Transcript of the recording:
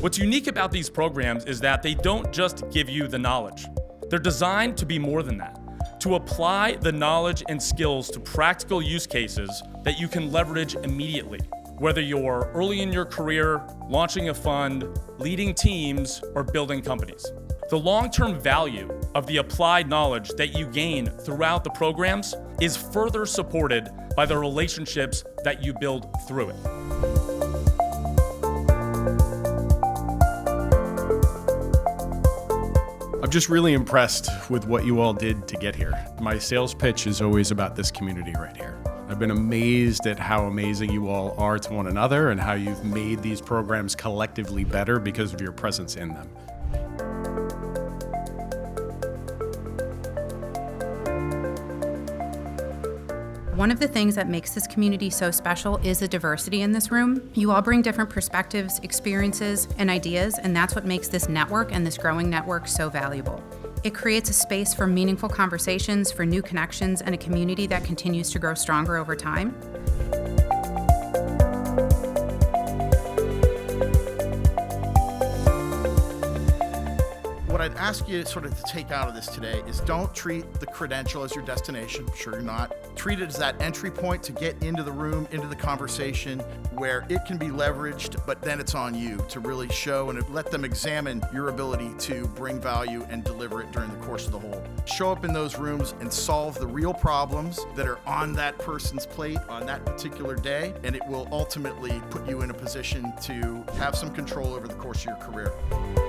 What's unique about these programs is that they don't just give you the knowledge. They're designed to be more than that, to apply the knowledge and skills to practical use cases that you can leverage immediately, whether you're early in your career, launching a fund, leading teams, or building companies. The long-term value of the applied knowledge that you gain throughout the programs is further supported by the relationships that you build through it. I'm just really impressed with what you all did to get here. My sales pitch is always about this community right here. I've been amazed at how amazing you all are to one another and how you've made these programs collectively better because of your presence in them. One of the things that makes this community so special is the diversity in this room. You all bring different perspectives, experiences, and ideas, and that's what makes this network and this growing network so valuable. It creates a space for meaningful conversations, for new connections, and a community that continues to grow stronger over time. What I'd ask you sort of to take out of this today is don't treat the credential as your destination. I'm sure you're not. Treat it as that entry point to get into the room, into the conversation where it can be leveraged, but then it's on you to really show and let them examine your ability to bring value and deliver it during the course of the whole. Show up in those rooms and solve the real problems that are on that person's plate on that particular day, and it will ultimately put you in a position to have some control over the course of your career.